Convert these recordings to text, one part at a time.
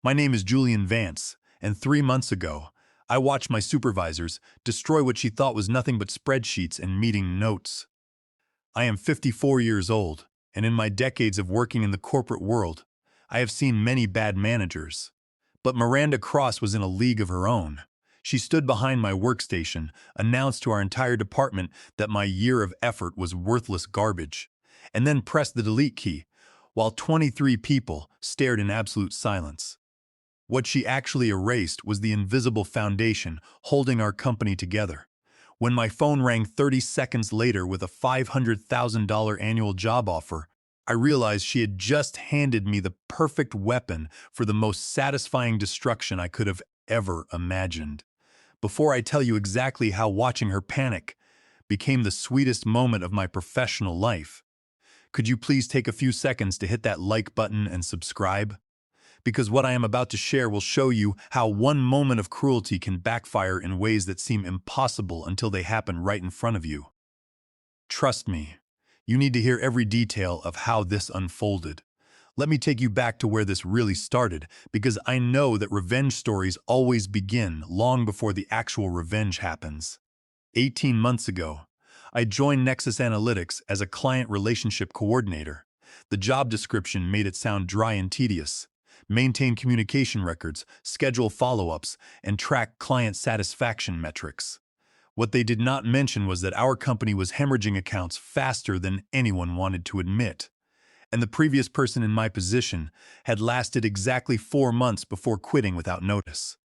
My name is Julian Vance, and 3 months ago, I watched my supervisors destroy what she thought was nothing but spreadsheets and meeting notes. I am 54 years old, and in my decades of working in the corporate world, I have seen many bad managers. But Miranda Cross was in a league of her own. She stood behind my workstation, announced to our entire department that my year of effort was worthless garbage, and then pressed the delete key, while 23 people stared in absolute silence. What she actually erased was the invisible foundation holding our company together. When my phone rang 30 seconds later with a $500,000 annual job offer, I realized she had just handed me the perfect weapon for the most satisfying destruction I could have ever imagined. Before I tell you exactly how watching her panic became the sweetest moment of my professional life, could you please take a few seconds to hit that like button and subscribe? Because what I am about to share will show you how one moment of cruelty can backfire in ways that seem impossible until they happen right in front of you. Trust me, you need to hear every detail of how this unfolded. Let me take you back to where this really started, because I know that revenge stories always begin long before the actual revenge happens. 18 months ago, I joined Nexus Analytics as a client relationship coordinator. The job description made it sound dry and tedious. Maintain communication records, schedule follow-ups, and track client satisfaction metrics. What they did not mention was that our company was hemorrhaging accounts faster than anyone wanted to admit. And the previous person in my position had lasted exactly 4 months before quitting without notice.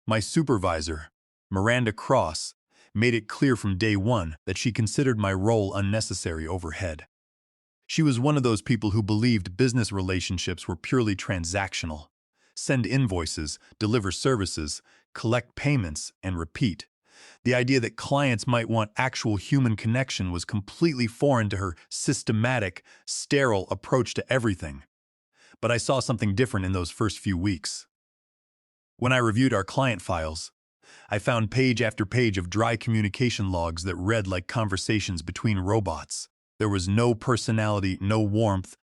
My supervisor, Miranda Cross, made it clear from day one that she considered my role unnecessary overhead. She was one of those people who believed business relationships were purely transactional. Send invoices, deliver services, collect payments, and repeat. The idea that clients might want actual human connection was completely foreign to her systematic, sterile approach to everything. But I saw something different in those first few weeks. When I reviewed our client files, I found page after page of dry communication logs that read like conversations between robots. There was no personality, no warmth,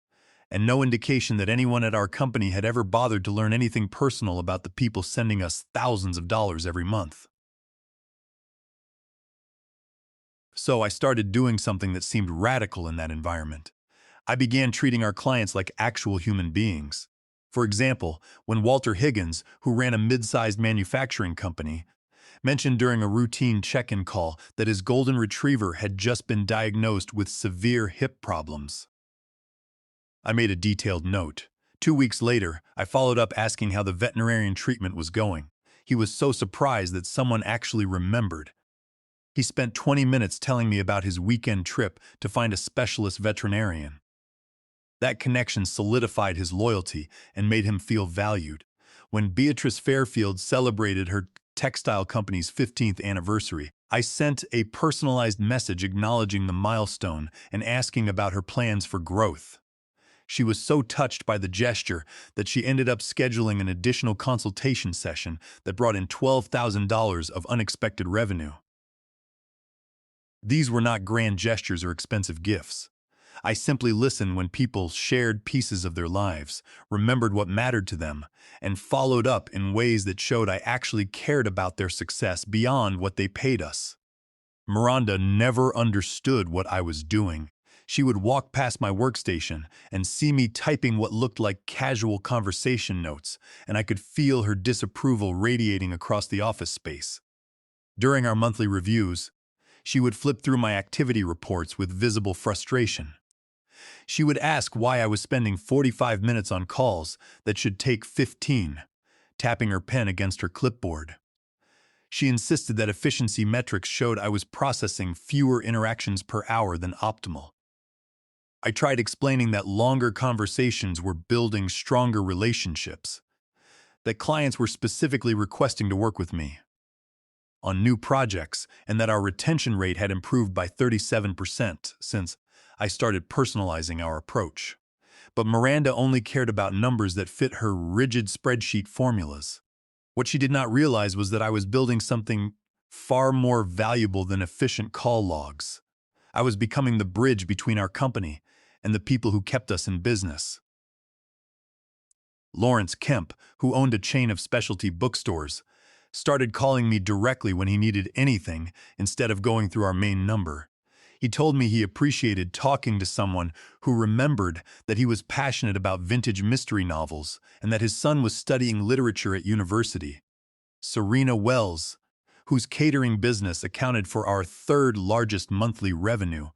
and no indication that anyone at our company had ever bothered to learn anything personal about the people sending us thousands of dollars every month. So I started doing something that seemed radical in that environment. I began treating our clients like actual human beings. For example, when Walter Higgins, who ran a mid-sized manufacturing company, mentioned during a routine check-in call that his golden retriever had just been diagnosed with severe hip problems, I made a detailed note. 2 weeks later, I followed up asking how the veterinarian treatment was going. He was so surprised that someone actually remembered. He spent 20 minutes telling me about his weekend trip to find a specialist veterinarian. That connection solidified his loyalty and made him feel valued. When Beatrice Fairfield celebrated her textile company's 15th anniversary, I sent a personalized message acknowledging the milestone and asking about her plans for growth. She was so touched by the gesture that she ended up scheduling an additional consultation session that brought in $12,000 of unexpected revenue. These were not grand gestures or expensive gifts. I simply listened when people shared pieces of their lives, remembered what mattered to them, and followed up in ways that showed I actually cared about their success beyond what they paid us. Miranda never understood what I was doing. She would walk past my workstation and see me typing what looked like casual conversation notes, and I could feel her disapproval radiating across the office space. During our monthly reviews, she would flip through my activity reports with visible frustration. She would ask why I was spending 45 minutes on calls that should take 15, tapping her pen against her clipboard. She insisted that efficiency metrics showed I was processing fewer interactions per hour than optimal. I tried explaining that longer conversations were building stronger relationships, that clients were specifically requesting to work with me on new projects, and that our retention rate had improved by 37% since I started personalizing our approach. But Miranda only cared about numbers that fit her rigid spreadsheet formulas. What she did not realize was that I was building something far more valuable than efficient call logs. I was becoming the bridge between our company and the people who kept us in business. Lawrence Kemp, who owned a chain of specialty bookstores, started calling me directly when he needed anything instead of going through our main number. He told me he appreciated talking to someone who remembered that he was passionate about vintage mystery novels and that his son was studying literature at university. Serena Wells, whose catering business accounted for our third largest monthly revenue,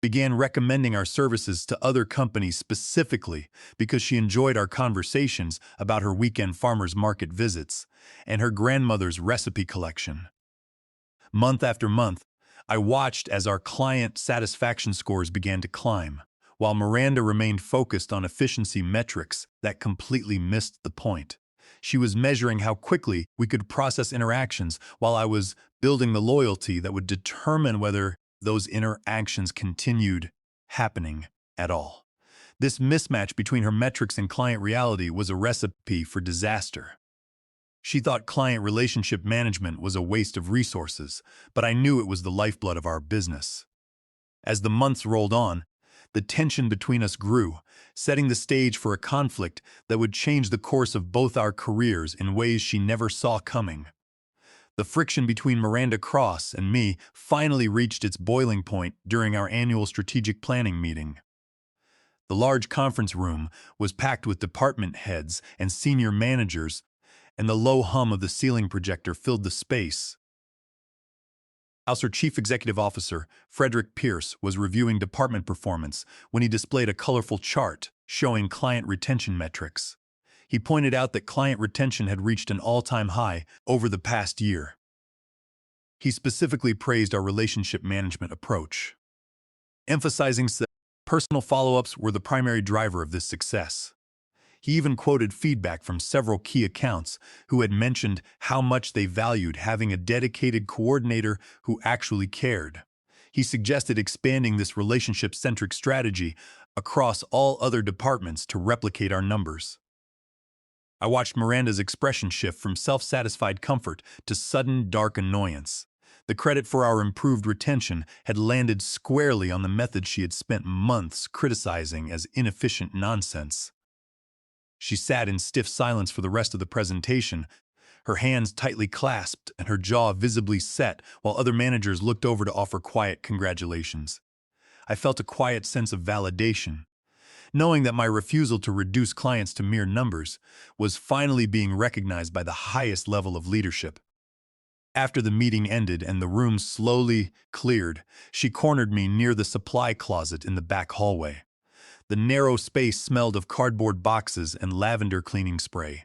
began recommending our services to other companies specifically because she enjoyed our conversations about her weekend farmers market visits and her grandmother's recipe collection. Month after month, I watched as our client satisfaction scores began to climb, while Miranda remained focused on efficiency metrics that completely missed the point. She was measuring how quickly we could process interactions while I was building the loyalty that would determine whether those interactions continued happening at all. This mismatch between her metrics and client reality was a recipe for disaster. She thought client relationship management was a waste of resources, but I knew it was the lifeblood of our business. As the months rolled on, the tension between us grew, setting the stage for a conflict that would change the course of both our careers in ways she never saw coming. The friction between Miranda Cross and me finally reached its boiling point during our annual strategic planning meeting. The large conference room was packed with department heads and senior managers, and the low hum of the ceiling projector filled the space. Our Chief Executive Officer, Frederick Pierce, was reviewing department performance when he displayed a colorful chart showing client retention metrics. He pointed out that client retention had reached an all-time high over the past year. He specifically praised our relationship management approach, emphasizing that personal follow-ups were the primary driver of this success. He even quoted feedback from several key accounts who had mentioned how much they valued having a dedicated coordinator who actually cared. He suggested expanding this relationship-centric strategy across all other departments to replicate our numbers. I watched Miranda's expression shift from self-satisfied comfort to sudden, dark annoyance. The credit for our improved retention had landed squarely on the method she had spent months criticizing as inefficient nonsense. She sat in stiff silence for the rest of the presentation, her hands tightly clasped and her jaw visibly set, while other managers looked over to offer quiet congratulations. I felt a quiet sense of validation, knowing that my refusal to reduce clients to mere numbers was finally being recognized by the highest level of leadership. After the meeting ended and the room slowly cleared, she cornered me near the supply closet in the back hallway. The narrow space smelled of cardboard boxes and lavender cleaning spray.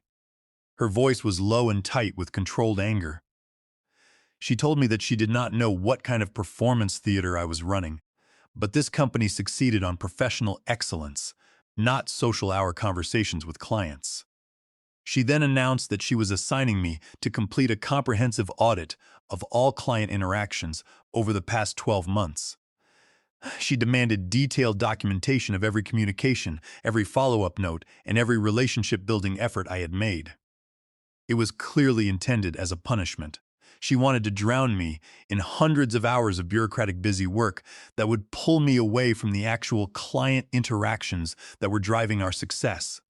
Her voice was low and tight with controlled anger. She told me that she did not know what kind of performance theater I was running, but this company succeeded on professional excellence, not social hour conversations with clients. She then announced that she was assigning me to complete a comprehensive audit of all client interactions over the past 12 months. She demanded detailed documentation of every communication, every follow-up note, and every relationship-building effort I had made. It was clearly intended as a punishment. She wanted to drown me in hundreds of hours of bureaucratic busy work that would pull me away from the actual client interactions that were driving our success.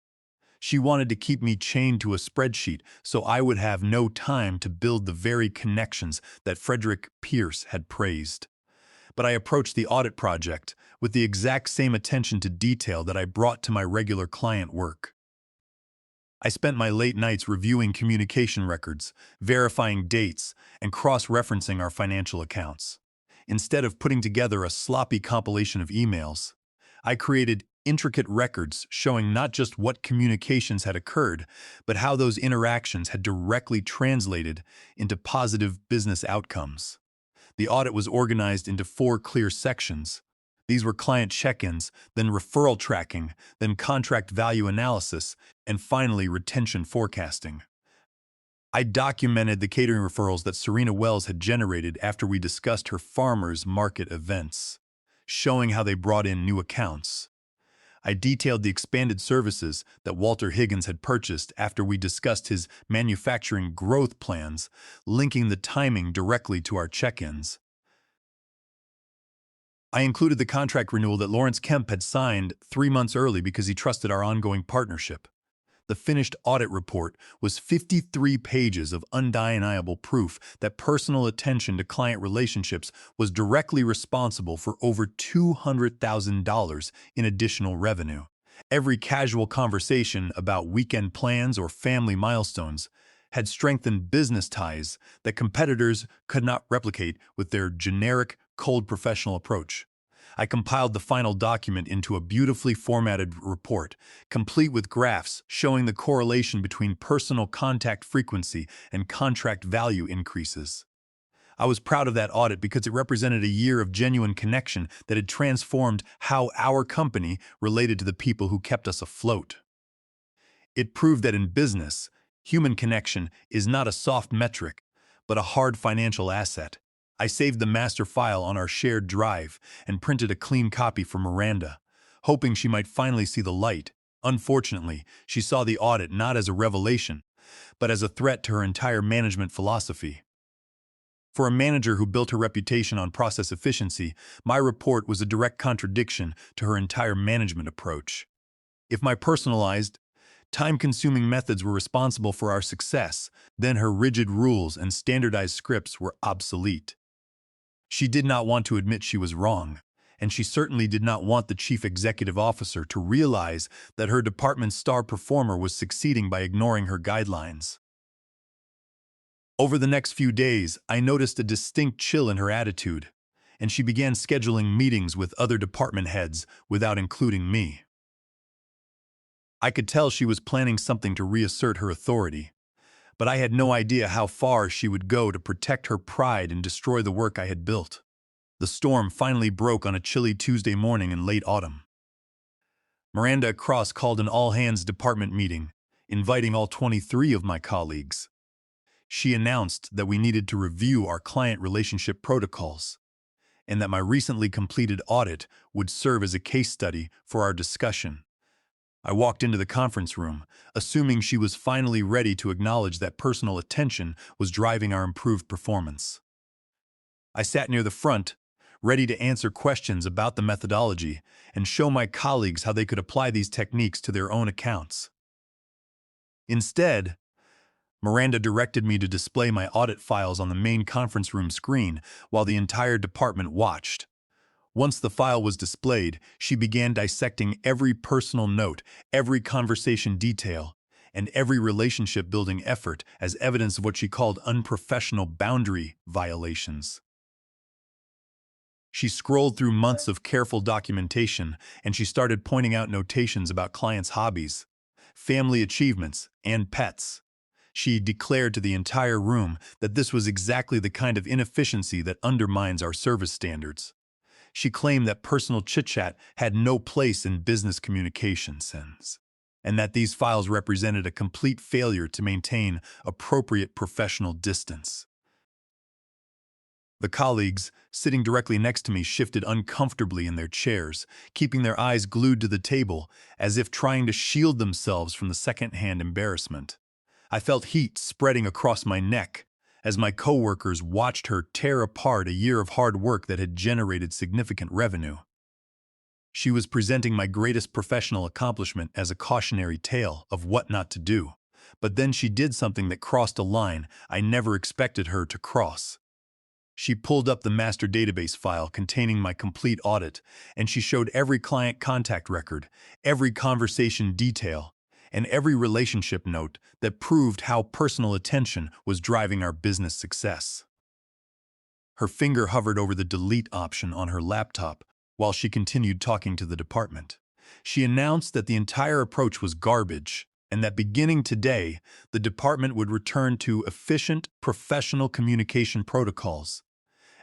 She wanted to keep me chained to a spreadsheet so I would have no time to build the very connections that Frederick Pierce had praised. But I approached the audit project with the exact same attention to detail that I brought to my regular client work. I spent my late nights reviewing communication records, verifying dates, and cross-referencing our financial accounts. Instead of putting together a sloppy compilation of emails, I created intricate records showing not just what communications had occurred, but how those interactions had directly translated into positive business outcomes. The audit was organized into 4 clear sections. These were client check-ins, then referral tracking, then contract value analysis, and finally retention forecasting. I documented the catering referrals that Serena Wells had generated after we discussed her farmers market events, showing how they brought in new accounts. I detailed the expanded services that Walter Higgins had purchased after we discussed his manufacturing growth plans, linking the timing directly to our check-ins. I included the contract renewal that Lawrence Kemp had signed 3 months early because he trusted our ongoing partnership. The finished audit report was 53 pages of undeniable proof that personal attention to client relationships was directly responsible for over $200,000 in additional revenue. Every casual conversation about weekend plans or family milestones had strengthened business ties that competitors could not replicate with their generic, cold professional approach. I compiled the final document into a beautifully formatted report, complete with graphs showing the correlation between personal contact frequency and contract value increases. I was proud of that audit because it represented a year of genuine connection that had transformed how our company related to the people who kept us afloat. It proved that in business, human connection is not a soft metric, but a hard financial asset. I saved the master file on our shared drive and printed a clean copy for Miranda, hoping she might finally see the light. Unfortunately, she saw the audit not as a revelation, but as a threat to her entire management philosophy. For a manager who built her reputation on process efficiency, my report was a direct contradiction to her entire management approach. If my personalized, time-consuming methods were responsible for our success, then her rigid rules and standardized scripts were obsolete. She did not want to admit she was wrong, and she certainly did not want the chief executive officer to realize that her department's star performer was succeeding by ignoring her guidelines. Over the next few days, I noticed a distinct chill in her attitude, and she began scheduling meetings with other department heads without including me. I could tell she was planning something to reassert her authority, but I had no idea how far she would go to protect her pride and destroy the work I had built. The storm finally broke on a chilly Tuesday morning in late autumn. Miranda Cross called an all-hands department meeting, inviting all 23 of my colleagues. She announced that we needed to review our client relationship protocols, and that my recently completed audit would serve as a case study for our discussion. I walked into the conference room, assuming she was finally ready to acknowledge that personal attention was driving our improved performance. I sat near the front, ready to answer questions about the methodology and show my colleagues how they could apply these techniques to their own accounts. Instead, Miranda directed me to display my audit files on the main conference room screen while the entire department watched. Once the file was displayed, she began dissecting every personal note, every conversation detail, and every relationship-building effort as evidence of what she called unprofessional boundary violations. She scrolled through months of careful documentation, and she started pointing out notations about clients' hobbies, family achievements, and pets. She declared to the entire room that this was exactly the kind of inefficiency that undermines our service standards. She claimed that personal chit-chat had no place in business communications, and that these files represented a complete failure to maintain appropriate professional distance. The colleagues, sitting directly next to me, shifted uncomfortably in their chairs, keeping their eyes glued to the table as if trying to shield themselves from the second-hand embarrassment. I felt heat spreading across my neck as my coworkers watched her tear apart a year of hard work that had generated significant revenue. She was presenting my greatest professional accomplishment as a cautionary tale of what not to do, but then she did something that crossed a line I never expected her to cross. She pulled up the master database file containing my complete audit, and she showed every client contact record, every conversation detail, and every relationship note that proved how personal attention was driving our business success. Her finger hovered over the delete option on her laptop while she continued talking to the department. She announced that the entire approach was garbage, and that beginning today, the department would return to efficient, professional communication protocols.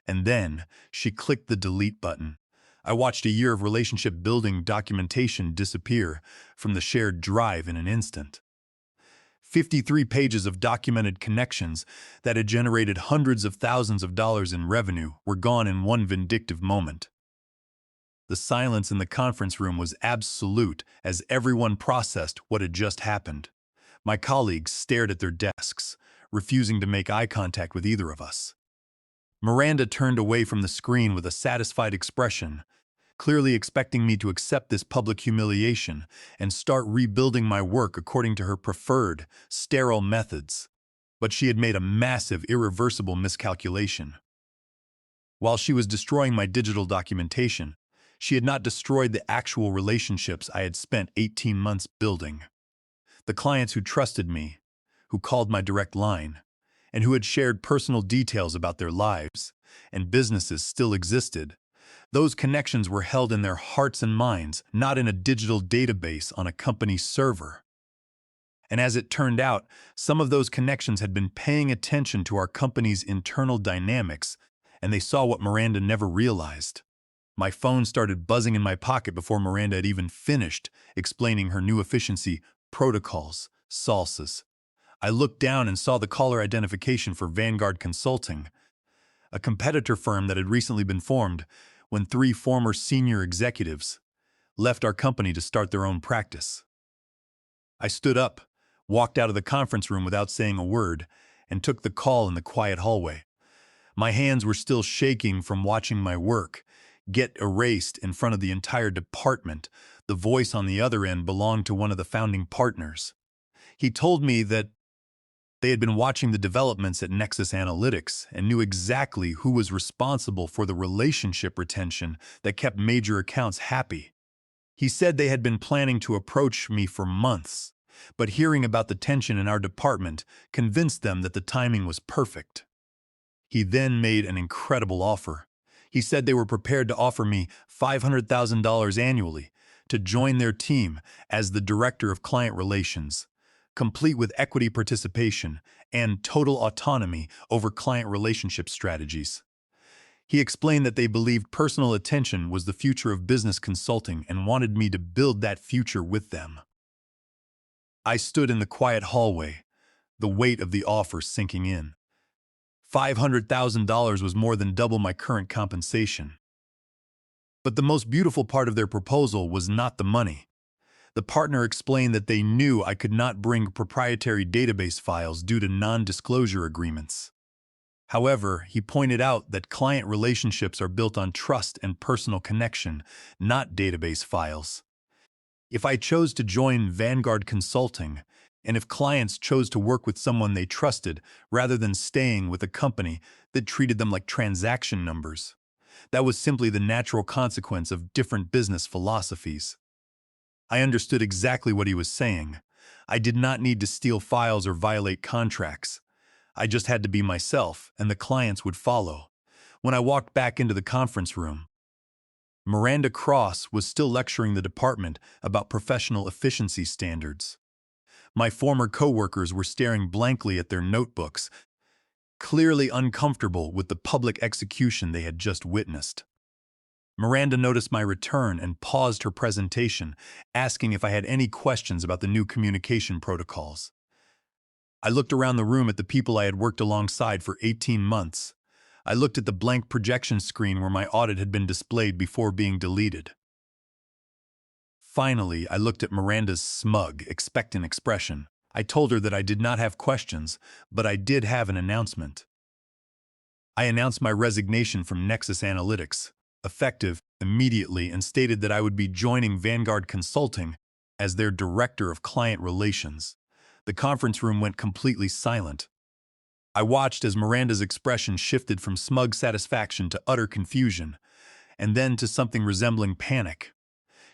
And then she clicked the delete button. I watched a year of relationship-building documentation disappear from the shared drive in an instant. 53 pages of documented connections that had generated hundreds of thousands of dollars in revenue were gone in one vindictive moment. The silence in the conference room was absolute as everyone processed what had just happened. My colleagues stared at their desks, refusing to make eye contact with either of us. Miranda turned away from the screen with a satisfied expression, clearly expecting me to accept this public humiliation and start rebuilding my work according to her preferred, sterile methods. But she had made a massive, irreversible miscalculation. While she was destroying my digital documentation, she had not destroyed the actual relationships I had spent 18 months building. The clients who trusted me, who called my direct line, and who had shared personal details about their lives and businesses still existed. Those connections were held in their hearts and minds, not in a digital database on a company server. And as it turned out, some of those connections had been paying attention to our company's internal dynamics, and they saw what Miranda never realized. My phone started buzzing in my pocket before Miranda had even finished explaining her new efficiency protocols, salsas. I looked down and saw the caller identification for Vanguard Consulting, a competitor firm that had recently been formed when 3 former senior executives left our company to start their own practice. I stood up, walked out of the conference room without saying a word, and took the call in the quiet hallway. My hands were still shaking from watching my work get erased in front of the entire department. The voice on the other end belonged to one of the founding partners. He told me that they had been watching the developments at Nexus Analytics and knew exactly who was responsible for the relationship retention that kept major accounts happy. He said they had been planning to approach me for months, but hearing about the tension in our department convinced them that the timing was perfect. He then made an incredible offer. He said they were prepared to offer me $500,000 annually to join their team as the Director of Client Relations, complete with equity participation and total autonomy over client relationship strategies. He explained that they believed personal attention was the future of business consulting and wanted me to build that future with them. I stood in the quiet hallway, the weight of the offer sinking in. $500,000 was more than double my current compensation. But the most beautiful part of their proposal was not the money. The partner explained that they knew I could not bring proprietary database files due to non-disclosure agreements. However, he pointed out that client relationships are built on trust and personal connection, not database files. If I chose to join Vanguard Consulting, and if clients chose to work with someone they trusted rather than staying with a company that treated them like transaction numbers, that was simply the natural consequence of different business philosophies. I understood exactly what he was saying. I did not need to steal files or violate contracts. I just had to be myself, and the clients would follow. When I walked back into the conference room, Miranda Cross was still lecturing the department about professional efficiency standards. My former coworkers were staring blankly at their notebooks, clearly uncomfortable with the public execution they had just witnessed. Miranda noticed my return and paused her presentation, asking if I had any questions about the new communication protocols. I looked around the room at the people I had worked alongside for 18 months. I looked at the blank projection screen where my audit had been displayed before being deleted. Finally, I looked at Miranda's smug, expectant expression. I told her that I did not have questions, but I did have an announcement. I announced my resignation from Nexus Analytics, effective immediately, and stated that I would be joining Vanguard Consulting as their Director of Client Relations. The conference room went completely silent. I watched as Miranda's expression shifted from smug satisfaction to utter confusion, and then to something resembling panic.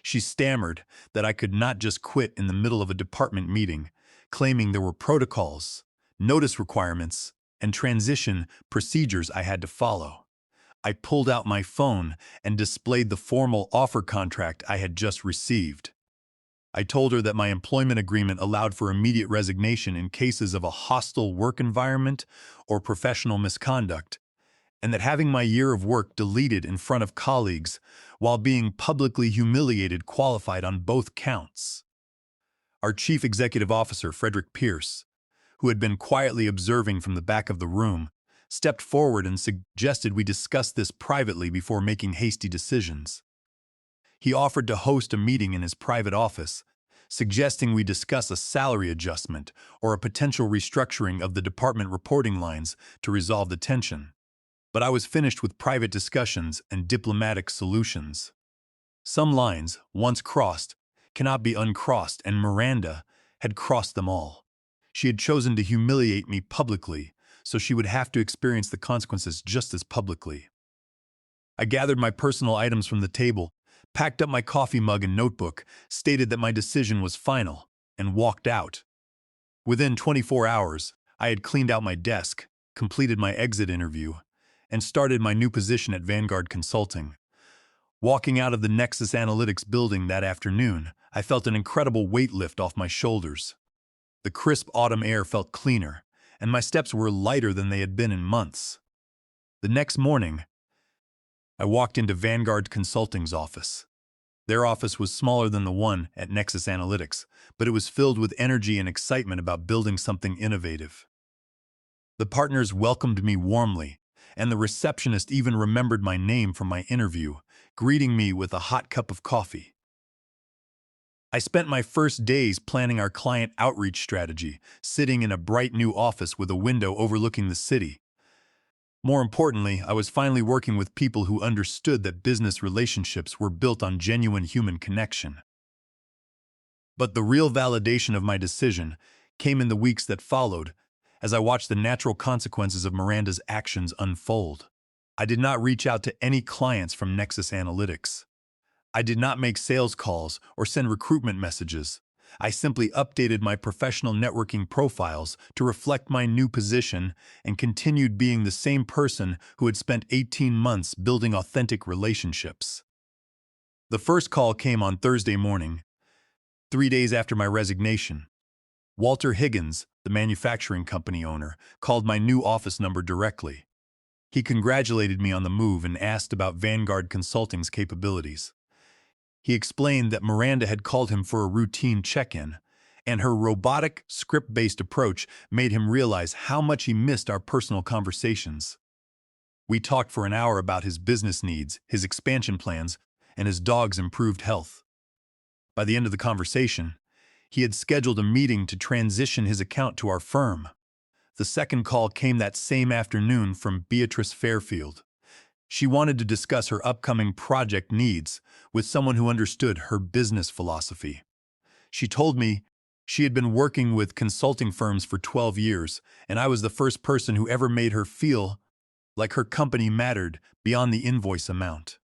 She stammered that I could not just quit in the middle of a department meeting, claiming there were protocols, notice requirements, and transition procedures I had to follow. I pulled out my phone and displayed the formal offer contract I had just received. I told her that my employment agreement allowed for immediate resignation in cases of a hostile work environment or professional misconduct, and that having my year of work deleted in front of colleagues while being publicly humiliated qualified on both counts. Our Chief Executive Officer, Frederick Pierce, who had been quietly observing from the back of the room, stepped forward and suggested we discuss this privately before making hasty decisions. He offered to host a meeting in his private office, suggesting we discuss a salary adjustment or a potential restructuring of the department reporting lines to resolve the tension. But I was finished with private discussions and diplomatic solutions. Some lines, once crossed, cannot be uncrossed, and Miranda had crossed them all. She had chosen to humiliate me publicly, so she would have to experience the consequences just as publicly. I gathered my personal items from the table, packed up my coffee mug and notebook, stated that my decision was final, and walked out. Within 24 hours, I had cleaned out my desk, completed my exit interview, and started my new position at Vanguard Consulting. Walking out of the Nexus Analytics building that afternoon, I felt an incredible weight lift off my shoulders. The crisp autumn air felt cleaner, and my steps were lighter than they had been in months. The next morning, I walked into Vanguard Consulting's office. Their office was smaller than the one at Nexus Analytics, but it was filled with energy and excitement about building something innovative. The partners welcomed me warmly, and the receptionist even remembered my name from my interview, greeting me with a hot cup of coffee. I spent my first days planning our client outreach strategy, sitting in a bright new office with a window overlooking the city. More importantly, I was finally working with people who understood that business relationships were built on genuine human connection. But the real validation of my decision came in the weeks that followed, as I watched the natural consequences of Miranda's actions unfold. I did not reach out to any clients from Nexus Analytics. I did not make sales calls or send recruitment messages. I simply updated my professional networking profiles to reflect my new position and continued being the same person who had spent 18 months building authentic relationships. The first call came on Thursday morning, 3 days after my resignation. Walter Higgins, the manufacturing company owner, called my new office number directly. He congratulated me on the move and asked about Vanguard Consulting's capabilities. He explained that Miranda had called him for a routine check-in, and her robotic, script-based approach made him realize how much he missed our personal conversations. We talked for an hour about his business needs, his expansion plans, and his dog's improved health. By the end of the conversation, he had scheduled a meeting to transition his account to our firm. The second call came that same afternoon from Beatrice Fairfield. She wanted to discuss her upcoming project needs with someone who understood her business philosophy. She told me she had been working with consulting firms for 12 years, and I was the first person who ever made her feel like her company mattered beyond the invoice amount.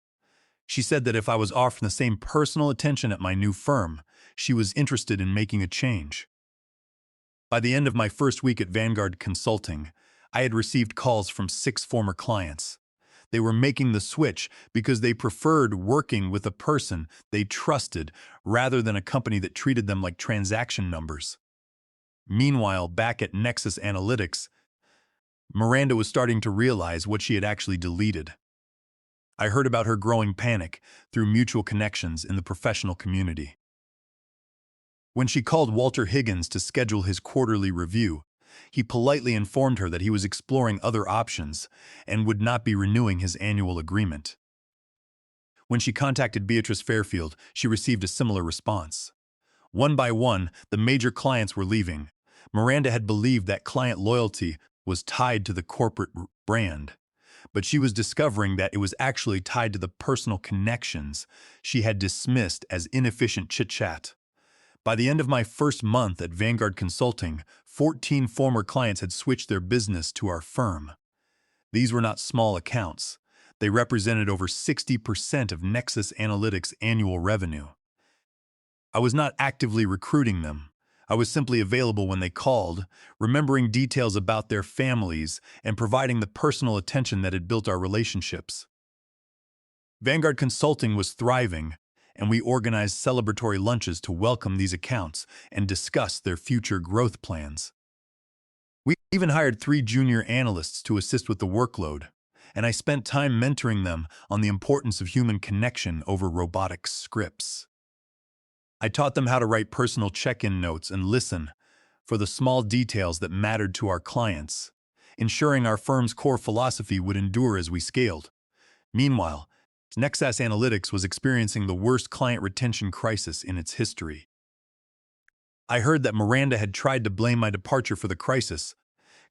She said that if I was offering the same personal attention at my new firm, she was interested in making a change. By the end of my first week at Vanguard Consulting, I had received calls from 6 former clients. They were making the switch because they preferred working with a person they trusted rather than a company that treated them like transaction numbers. Meanwhile, back at Nexus Analytics, Miranda was starting to realize what she had actually deleted. I heard about her growing panic through mutual connections in the professional community. When she called Walter Higgins to schedule his quarterly review, he politely informed her that he was exploring other options and would not be renewing his annual agreement. When she contacted Beatrice Fairfield, she received a similar response. One by one, the major clients were leaving. Miranda had believed that client loyalty was tied to the corporate brand, but she was discovering that it was actually tied to the personal connections she had dismissed as inefficient chit-chat. By the end of my first month at Vanguard Consulting, 14 former clients had switched their business to our firm. These were not small accounts. They represented over 60% of Nexus Analytics' annual revenue. I was not actively recruiting them. I was simply available when they called, remembering details about their families and providing the personal attention that had built our relationships. Vanguard Consulting was thriving, and we organized celebratory lunches to welcome these accounts and discuss their future growth plans. We even hired 3 junior analysts to assist with the workload, and I spent time mentoring them on the importance of human connection over robotic scripts. I taught them how to write personal check-in notes and listen for the small details that mattered to our clients, ensuring our firm's core philosophy would endure as we scaled. Meanwhile, Nexus Analytics was experiencing the worst client retention crisis in its history. I heard that Miranda had tried to blame my departure for the crisis,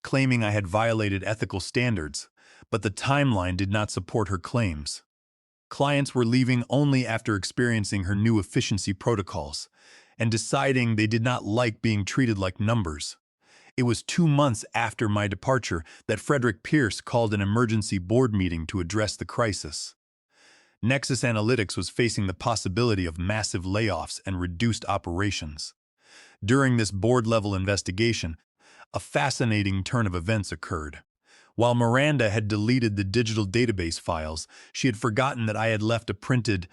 claiming I had violated ethical standards, but the timeline did not support her claims. Clients were leaving only after experiencing her new efficiency protocols and deciding they did not like being treated like numbers. It was 2 months after my departure that Frederick Pierce called an emergency board meeting to address the crisis. Nexus Analytics was facing the possibility of massive layoffs and reduced operations. During this board-level investigation, a fascinating turn of events occurred. While Miranda had deleted the digital database files, she had forgotten that I had left a printed,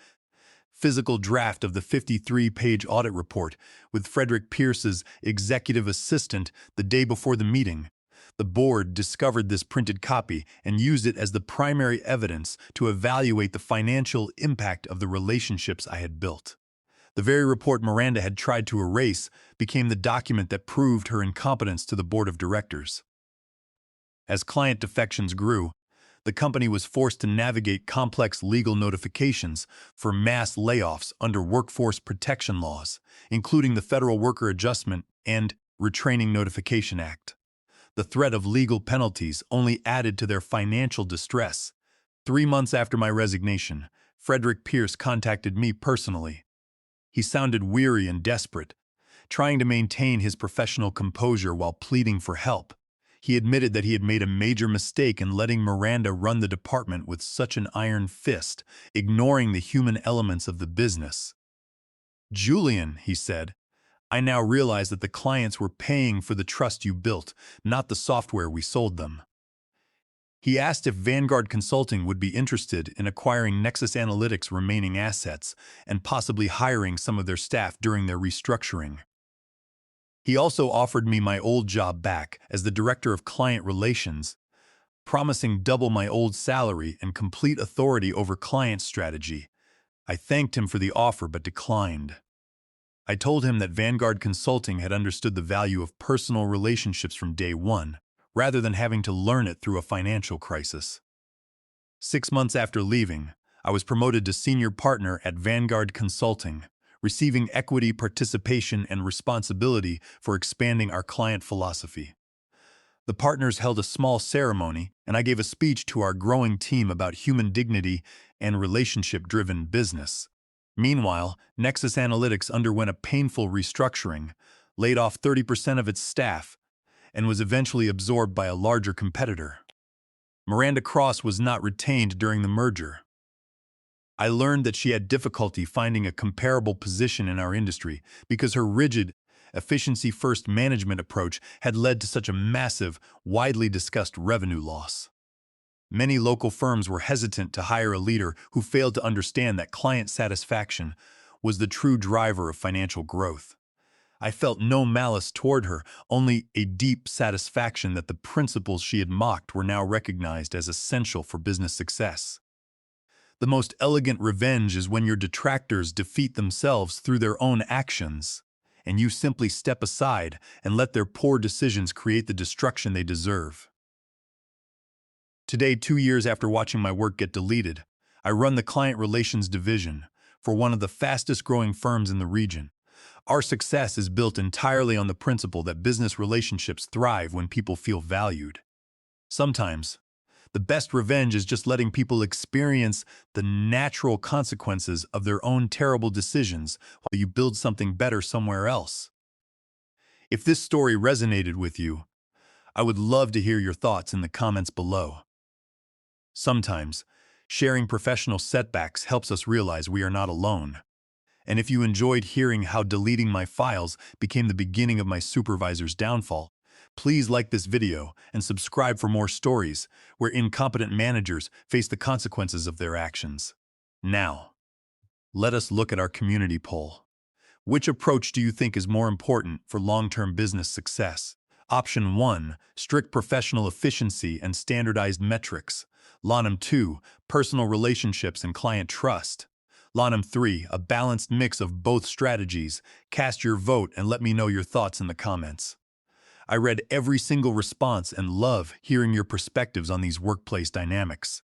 physical draft of the 53-page audit report with Frederick Pierce's executive assistant the day before the meeting. The board discovered this printed copy and used it as the primary evidence to evaluate the financial impact of the relationships I had built. The very report Miranda had tried to erase became the document that proved her incompetence to the board of directors. As client defections grew, the company was forced to navigate complex legal notifications for mass layoffs under workforce protection laws, including the Federal Worker Adjustment and Retraining Notification Act. The threat of legal penalties only added to their financial distress. 3 months after my resignation, Frederick Pierce contacted me personally. He sounded weary and desperate, trying to maintain his professional composure while pleading for help. He admitted that he had made a major mistake in letting Miranda run the department with such an iron fist, ignoring the human elements of the business. "Julian," he said, "I now realize that the clients were paying for the trust you built, not the software we sold them." He asked if Vanguard Consulting would be interested in acquiring Nexus Analytics' remaining assets and possibly hiring some of their staff during their restructuring. He also offered me my old job back as the Director of Client Relations, promising double my old salary and complete authority over client strategy. I thanked him for the offer but declined. I told him that Vanguard Consulting had understood the value of personal relationships from day one, rather than having to learn it through a financial crisis. 6 months after leaving, I was promoted to senior partner at Vanguard Consulting, receiving equity participation and responsibility for expanding our client philosophy. The partners held a small ceremony, and I gave a speech to our growing team about human dignity and relationship-driven business. Meanwhile, Nexus Analytics underwent a painful restructuring, laid off 30% of its staff, and was eventually absorbed by a larger competitor. Miranda Cross was not retained during the merger. I learned that she had difficulty finding a comparable position in our industry because her rigid, efficiency-first management approach had led to such a massive, widely discussed revenue loss. Many local firms were hesitant to hire a leader who failed to understand that client satisfaction was the true driver of financial growth. I felt no malice toward her, only a deep satisfaction that the principles she had mocked were now recognized as essential for business success. The most elegant revenge is when your detractors defeat themselves through their own actions, and you simply step aside and let their poor decisions create the destruction they deserve. Today, 2 years after watching my work get deleted, I run the client relations division for one of the fastest-growing firms in the region. Our success is built entirely on the principle that business relationships thrive when people feel valued. Sometimes, the best revenge is just letting people experience the natural consequences of their own terrible decisions while you build something better somewhere else. If this story resonated with you, I would love to hear your thoughts in the comments below. Sometimes, sharing professional setbacks helps us realize we are not alone. And if you enjoyed hearing how deleting my files became the beginning of my supervisor's downfall, please like this video and subscribe for more stories where incompetent managers face the consequences of their actions. Now, let us look at our community poll. Which approach do you think is more important for long-term business success? Option 1, strict professional efficiency and standardized metrics. Option 2, personal relationships and client trust. Option 3, a balanced mix of both strategies. Cast your vote and let me know your thoughts in the comments. I read every single response and love hearing your perspectives on these workplace dynamics.